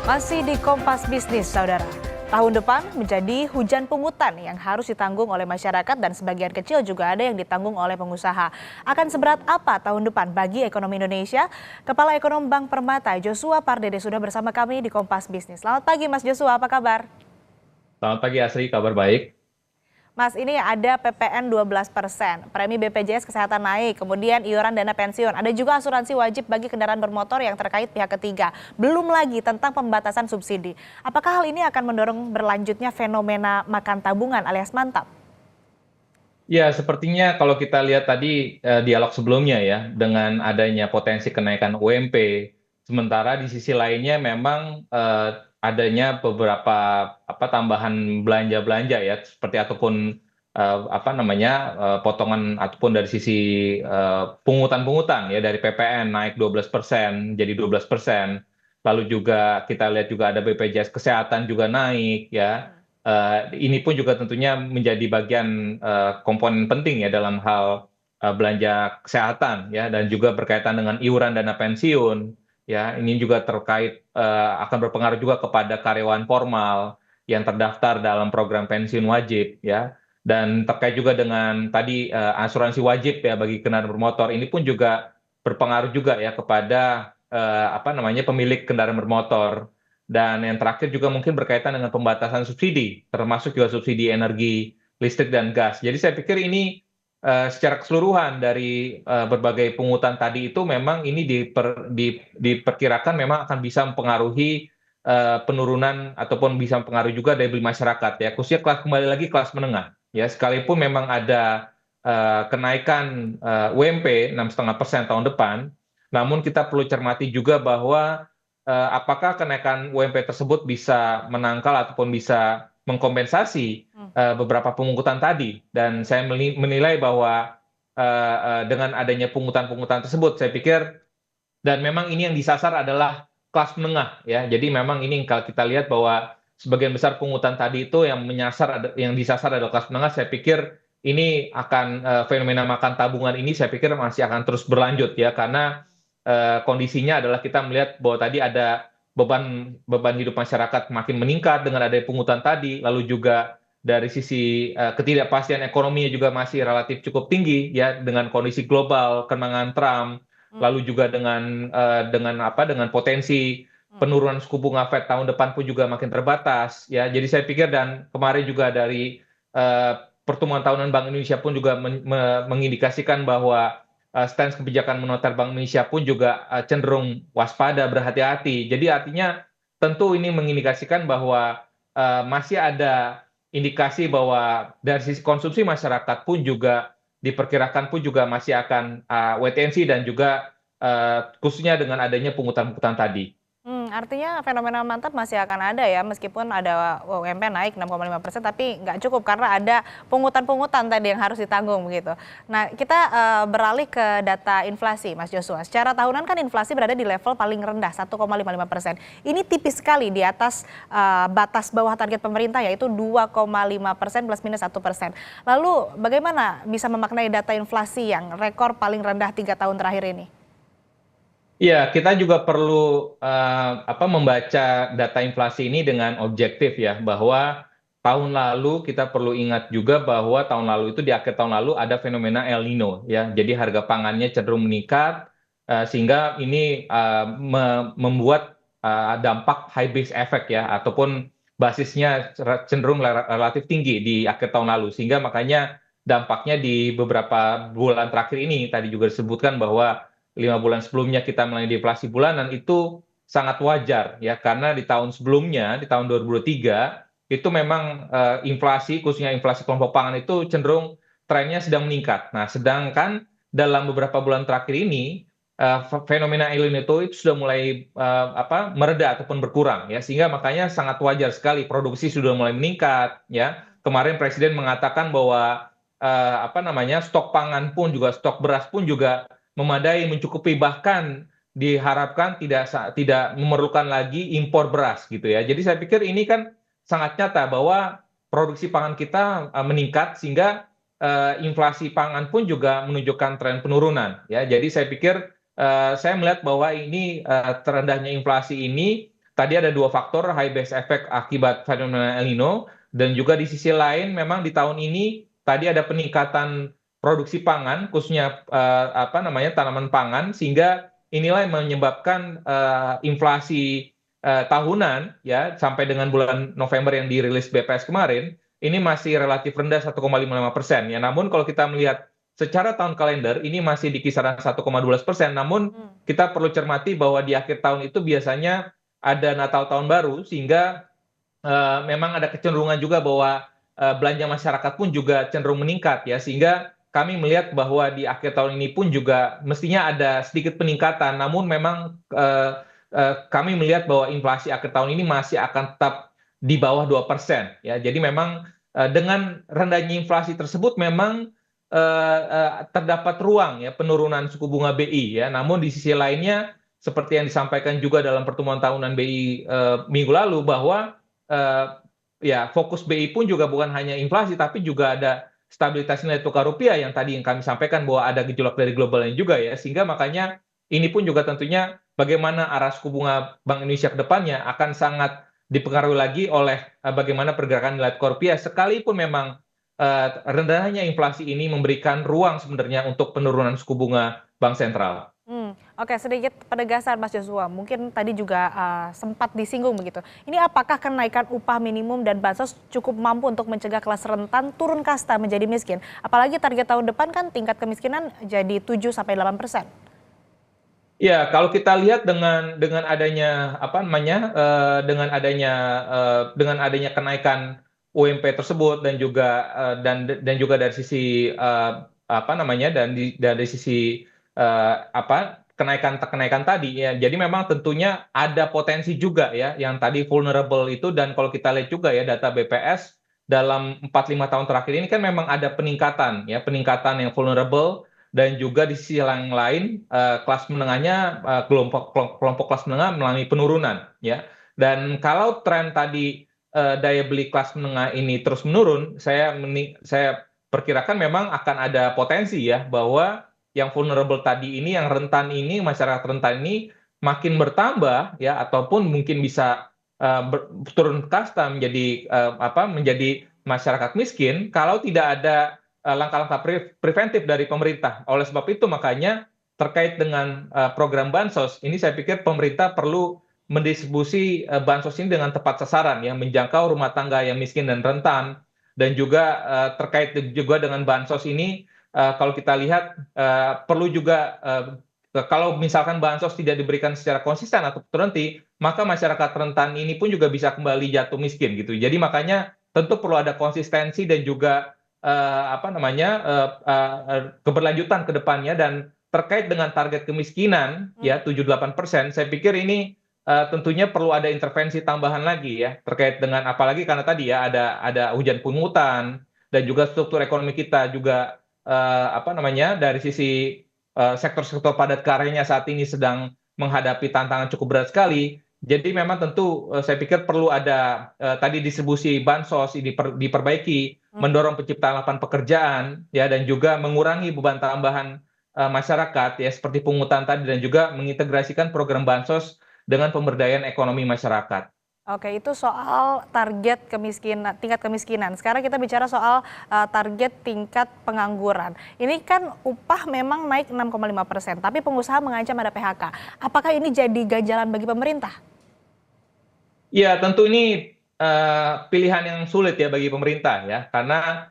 Masih di Kompas Bisnis, Saudara. Tahun depan menjadi hujan pungutan yang harus ditanggung oleh masyarakat dan sebagian kecil juga ada yang ditanggung oleh pengusaha. Akan seberat apa tahun depan bagi ekonomi Indonesia? Kepala Ekonom Bank Permata, Joshua Pardede sudah bersama kami di Kompas Bisnis. Selamat pagi Mas Joshua, apa kabar? Selamat pagi Asri, kabar baik. Mas, ini ada PPN 12%, premi BPJS Kesehatan naik, kemudian iuran dana pensiun. Ada juga asuransi wajib bagi kendaraan bermotor yang terkait pihak ketiga. Belum lagi tentang pembatasan subsidi. Apakah hal ini akan mendorong berlanjutnya fenomena makan tabungan alias mantap? Ya, sepertinya kalau kita lihat tadi dialog sebelumnya ya, dengan adanya potensi kenaikan UMP, sementara di sisi lainnya memang adanya beberapa tambahan belanja-belanja ya, seperti ataupun potongan ataupun dari sisi pungutan-pungutan ya dari PPN naik 12% jadi 12%. Lalu juga kita lihat juga ada BPJS Kesehatan juga naik ya. Ini pun juga tentunya menjadi bagian komponen penting ya dalam hal belanja kesehatan ya, dan juga berkaitan dengan iuran dana pensiun ya. Ini juga terkait akan berpengaruh juga kepada karyawan formal yang terdaftar dalam program pensiun wajib ya, dan terkait juga dengan tadi asuransi wajib ya bagi kendaraan bermotor. Ini pun juga berpengaruh juga ya kepada pemilik kendaraan bermotor. Dan yang terakhir juga mungkin berkaitan dengan pembatasan subsidi, termasuk juga subsidi energi listrik dan gas. Jadi saya pikir ini secara keseluruhan dari berbagai pungutan tadi itu memang ini diperkirakan memang akan bisa mempengaruhi penurunan ataupun bisa mempengaruhi juga daya beli masyarakat ya, khususnya kembali lagi kelas menengah ya. Sekalipun memang ada kenaikan UMP 6,5% tahun depan, namun kita perlu cermati juga bahwa apakah kenaikan UMP tersebut bisa menangkal ataupun bisa mengkompensasi beberapa pungutan tadi. Dan saya menilai bahwa dengan adanya pungutan-pungutan tersebut, saya pikir, dan memang ini yang disasar adalah kelas menengah ya. Jadi memang ini kalau kita lihat bahwa sebagian besar pungutan tadi itu yang disasar adalah kelas menengah. Saya pikir ini akan fenomena makan tabungan ini saya pikir masih akan terus berlanjut ya, karena kondisinya adalah kita melihat bahwa tadi ada beban hidup masyarakat makin meningkat dengan adanya pungutan tadi, lalu juga dari sisi ketidakpastian ekonominya juga masih relatif cukup tinggi ya, dengan kondisi global, kemenangan Trump, lalu juga dengan potensi penurunan suku bunga Fed tahun depan pun juga makin terbatas ya. Jadi saya pikir, dan kemarin juga dari eh, pertemuan tahunan Bank Indonesia pun juga mengindikasikan bahwa stance kebijakan moneter Bank Indonesia pun juga cenderung waspada, berhati-hati. Jadi artinya tentu ini mengindikasikan bahwa masih ada indikasi bahwa dari sisi konsumsi masyarakat pun juga diperkirakan pun juga masih akan wait and see, dan juga khususnya dengan adanya pungutan-pungutan tadi. Artinya fenomena mantap masih akan ada ya, meskipun ada UMP naik 6,5%, tapi nggak cukup karena ada pungutan-pungutan tadi yang harus ditanggung begitu. Nah, kita beralih ke data inflasi, Mas Joshua. Secara tahunan kan inflasi berada di level paling rendah 1,55%. Ini tipis sekali di atas batas bawah target pemerintah, yaitu 2,5% plus minus 1%. Lalu bagaimana bisa memaknai data inflasi yang rekor paling rendah 3 tahun terakhir ini? Iya, kita juga perlu membaca data inflasi ini dengan objektif ya, bahwa tahun lalu kita perlu ingat juga bahwa tahun lalu itu di akhir tahun lalu ada fenomena El Nino ya. Jadi harga pangannya cenderung meningkat, sehingga ini membuat dampak high base effect ya, ataupun basisnya cenderung relatif tinggi di akhir tahun lalu, sehingga makanya dampaknya di beberapa bulan terakhir ini tadi juga disebutkan bahwa 5 bulan sebelumnya kita melalui deflasi bulanan itu sangat wajar ya, karena di tahun sebelumnya di tahun 2023 itu memang inflasi, khususnya inflasi kelompok pangan itu cenderung trennya sedang meningkat. Nah, sedangkan dalam beberapa bulan terakhir ini fenomena El Nino itu sudah mulai mereda ataupun berkurang ya, sehingga makanya sangat wajar sekali produksi sudah mulai meningkat ya. Kemarin Presiden mengatakan bahwa stok pangan pun juga, stok beras pun juga memadai, mencukupi, bahkan diharapkan tidak memerlukan lagi impor beras gitu ya. Jadi saya pikir ini kan sangat nyata bahwa produksi pangan kita meningkat, sehingga inflasi pangan pun juga menunjukkan tren penurunan ya. Jadi saya pikir saya melihat bahwa ini terendahnya inflasi ini tadi ada dua faktor, high base effect akibat fenomena El Nino, dan juga di sisi lain memang di tahun ini tadi ada peningkatan produksi pangan, khususnya apa namanya tanaman pangan, sehingga inilah yang menyebabkan inflasi tahunan ya sampai dengan bulan November yang dirilis BPS kemarin ini masih relatif rendah 1,55%. Ya, namun kalau kita melihat secara tahun kalender ini masih di kisaran 1,12%. Namun kita perlu cermati bahwa di akhir tahun itu biasanya ada Natal Tahun Baru, sehingga memang ada kecenderungan juga bahwa belanja masyarakat pun juga cenderung meningkat ya, sehingga kami melihat bahwa di akhir tahun ini pun juga mestinya ada sedikit peningkatan, namun memang kami melihat bahwa inflasi akhir tahun ini masih akan tetap di bawah 2% ya. Jadi memang dengan rendahnya inflasi tersebut memang terdapat ruang ya penurunan suku bunga BI ya. Namun di sisi lainnya seperti yang disampaikan juga dalam pertemuan tahunan BI minggu lalu bahwa eh, ya fokus BI pun juga bukan hanya inflasi tapi juga ada stabilitas nilai tukar rupiah yang tadi yang kami sampaikan bahwa ada gejolak dari globalnya juga ya, sehingga makanya ini pun juga tentunya bagaimana arah suku bunga Bank Indonesia ke depannya akan sangat dipengaruhi lagi oleh bagaimana pergerakan nilai tukar rupiah, sekalipun memang rendahnya inflasi ini memberikan ruang sebenarnya untuk penurunan suku bunga Bank Sentral. Oke, sedikit penegasan Mas Joshua. Mungkin tadi juga sempat disinggung begitu. Ini apakah kenaikan upah minimum dan bansos cukup mampu untuk mencegah kelas rentan turun kasta menjadi miskin? Apalagi target tahun depan kan tingkat kemiskinan jadi 7-8%. Ya, kalau kita lihat dengan adanya apa namanya dengan adanya kenaikan UMP tersebut dan juga dan juga dari sisi apa namanya dari sisi apa kenaikan tadi ya. Jadi memang tentunya ada potensi juga ya yang tadi vulnerable itu, dan kalau kita lihat juga ya data BPS dalam 4-5 tahun terakhir ini kan memang ada peningkatan yang vulnerable, dan juga di sisi yang lain kelas menengahnya kelompok kelas menengah mengalami penurunan ya. Dan kalau tren tadi daya beli kelas menengah ini terus menurun, saya perkirakan memang akan ada potensi ya bahwa yang vulnerable tadi ini, yang rentan ini, masyarakat rentan ini makin bertambah ya, ataupun mungkin bisa turun kasta menjadi menjadi masyarakat miskin kalau tidak ada langkah-langkah preventif dari pemerintah. Oleh sebab itu makanya terkait dengan program bansos ini saya pikir pemerintah perlu mendistribusi bansos ini dengan tepat sasaran ya, menjangkau rumah tangga yang miskin dan rentan. Dan juga terkait juga dengan bansos ini kalau kita lihat perlu juga kalau misalkan bansos tidak diberikan secara konsisten atau terhenti, maka masyarakat rentan ini pun juga bisa kembali jatuh miskin gitu. Jadi makanya tentu perlu ada konsistensi dan juga apa namanya keberlanjutan ke depannya. Dan terkait dengan target kemiskinan ya 7-8%, saya pikir ini tentunya perlu ada intervensi tambahan lagi ya terkait dengan, apalagi karena tadi ya ada hujan pungutan, dan juga struktur ekonomi kita juga apa namanya dari sisi sektor-sektor padat karyanya saat ini sedang menghadapi tantangan cukup berat sekali. Jadi memang tentu saya pikir perlu ada tadi distribusi bansos ini diperbaiki, mendorong penciptaan lapangan pekerjaan ya, dan juga mengurangi beban tambahan masyarakat ya seperti pungutan tadi, dan juga mengintegrasikan program bansos dengan pemberdayaan ekonomi masyarakat. Oke, itu soal target kemiskinan, tingkat kemiskinan. Sekarang kita bicara soal target tingkat pengangguran. Ini kan upah memang naik 6,5%, tapi pengusaha mengancam ada PHK. Apakah ini jadi ganjalan bagi pemerintah? Ya, tentu ini pilihan yang sulit ya bagi pemerintah ya, karena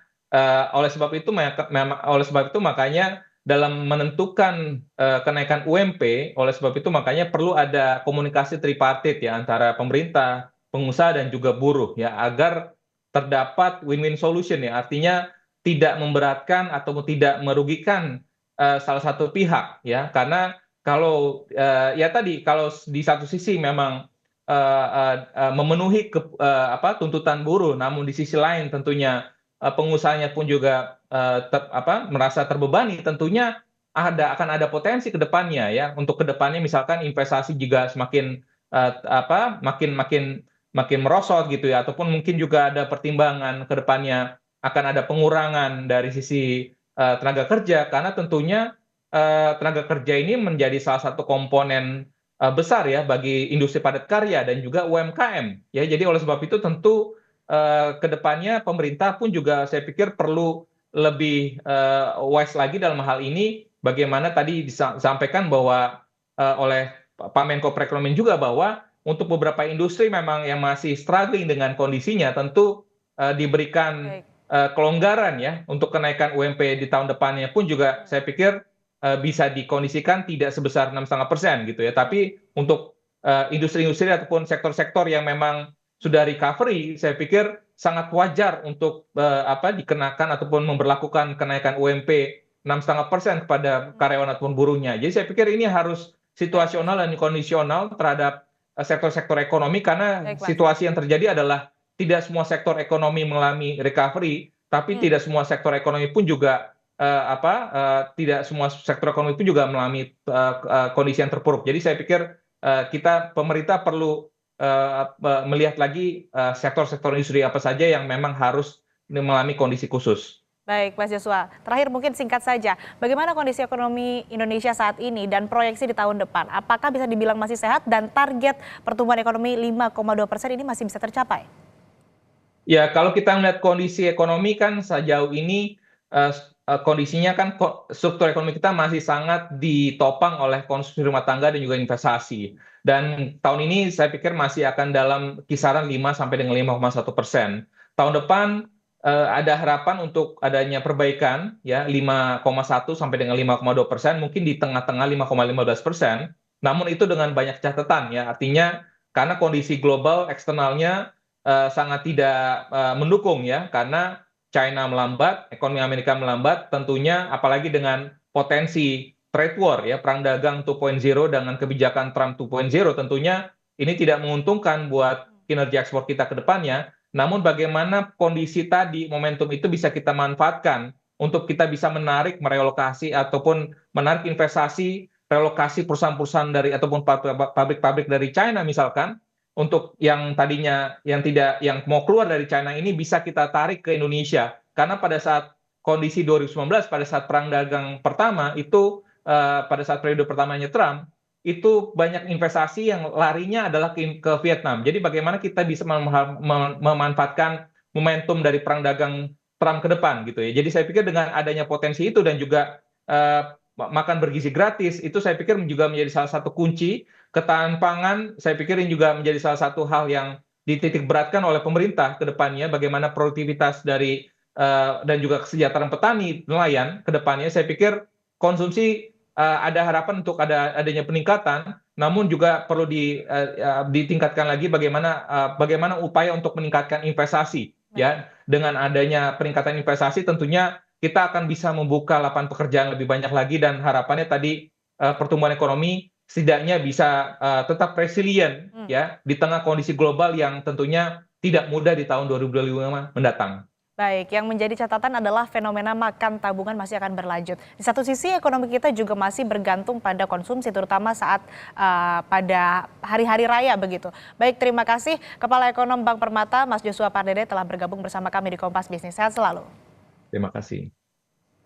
oleh sebab itu makanya dalam menentukan kenaikan UMP, oleh sebab itu makanya perlu ada komunikasi tripartit ya antara pemerintah, pengusaha dan juga buruh ya, agar terdapat win-win solution ya, artinya tidak memberatkan atau tidak merugikan salah satu pihak ya, karena kalau ya tadi kalau di satu sisi memang memenuhi tuntutan buruh, namun di sisi lain tentunya pengusahanya pun juga merasa terbebani, tentunya akan ada potensi ke depannya ya, untuk ke depannya misalkan investasi juga semakin makin makin makin merosot gitu ya, ataupun mungkin juga ada pertimbangan ke depannya akan ada pengurangan dari sisi tenaga kerja, karena tentunya tenaga kerja ini menjadi salah satu komponen besar ya bagi industri padat karya dan juga UMKM ya. Jadi oleh sebab itu tentu ke depannya pemerintah pun juga saya pikir perlu lebih wise lagi dalam hal ini, bagaimana tadi disampaikan bahwa oleh Pak Menko Perekonomian juga, bahwa untuk beberapa industri memang yang masih struggling dengan kondisinya tentu diberikan Baik. kelonggaran ya untuk kenaikan UMP di tahun depannya pun juga saya pikir bisa dikondisikan tidak sebesar 6,5% gitu ya. Tapi untuk industri-industri ataupun sektor-sektor yang memang sudah recovery, saya pikir sangat wajar untuk dikenakan ataupun memberlakukan kenaikan UMP 6,5% kepada karyawan ataupun buruhnya. Jadi saya pikir ini harus Baik, Mas. situasional dan kondisional terhadap sektor-sektor ekonomi, karena Baik, Mas. situasi yang terjadi adalah tidak semua sektor ekonomi mengalami recovery, tapi tidak semua sektor ekonomi pun juga tidak semua sektor ekonomi pun juga mengalami kondisi yang terpuruk. Jadi saya pikir pemerintah perlu melihat lagi sektor-sektor industri apa saja yang memang harus mengalami kondisi khusus. Baik, Mas Joshua. Terakhir mungkin singkat saja, bagaimana kondisi ekonomi Indonesia saat ini dan proyeksi di tahun depan? Apakah bisa dibilang masih sehat dan target pertumbuhan ekonomi 5,2% ini masih bisa tercapai? Ya, kalau kita melihat kondisi ekonomi kan sejauh ini kondisinya kan struktur ekonomi kita masih sangat ditopang oleh konsumsi rumah tangga dan juga investasi. Dan tahun ini saya pikir masih akan dalam kisaran 5 sampai dengan 5,1%. Tahun depan ada harapan untuk adanya perbaikan ya 5,1 sampai dengan 5,2%, mungkin di tengah-tengah 5,15%. Namun itu dengan banyak catatan ya, artinya karena kondisi global eksternalnya sangat tidak mendukung ya, karena China melambat, ekonomi Amerika melambat, tentunya apalagi dengan potensi trade war ya, perang dagang 2.0 dengan kebijakan Trump 2.0, tentunya ini tidak menguntungkan buat kinerja ekspor kita ke depannya. Namun bagaimana kondisi tadi, momentum itu bisa kita manfaatkan untuk kita bisa menarik, merelokasi ataupun menarik investasi, relokasi perusahaan-perusahaan dari ataupun pabrik-pabrik dari China misalkan, untuk yang tadinya yang mau keluar dari China ini bisa kita tarik ke Indonesia. Karena pada saat kondisi 2019, pada saat perang dagang pertama itu, pada saat periode pertamanya Trump, itu banyak investasi yang larinya adalah ke Vietnam. Jadi bagaimana kita bisa memanfaatkan momentum dari perang dagang Trump ke depan gitu ya. Jadi saya pikir dengan adanya potensi itu dan juga makan bergizi gratis, itu saya pikir juga menjadi salah satu kunci ketahanan pangan. Saya pikir ini juga menjadi salah satu hal yang dititik beratkan oleh pemerintah ke depannya, bagaimana produktivitas dari dan juga kesejahteraan petani nelayan ke depannya. Saya pikir konsumsi ada harapan untuk adanya peningkatan, namun juga perlu ditingkatkan lagi bagaimana upaya untuk meningkatkan investasi ya. Dengan adanya peningkatan investasi tentunya kita akan bisa membuka lapangan pekerjaan lebih banyak lagi, dan harapannya tadi pertumbuhan ekonomi setidaknya bisa tetap resilient ya di tengah kondisi global yang tentunya tidak mudah di tahun 2025 mendatang. Baik, yang menjadi catatan adalah fenomena makan tabungan masih akan berlanjut. Di satu sisi ekonomi kita juga masih bergantung pada konsumsi, terutama saat pada hari-hari raya begitu. Baik, terima kasih Kepala Ekonom Bank Permata, Mas Joshua Pardede telah bergabung bersama kami di Kompas Bisnis. Sehat selalu. Terima kasih.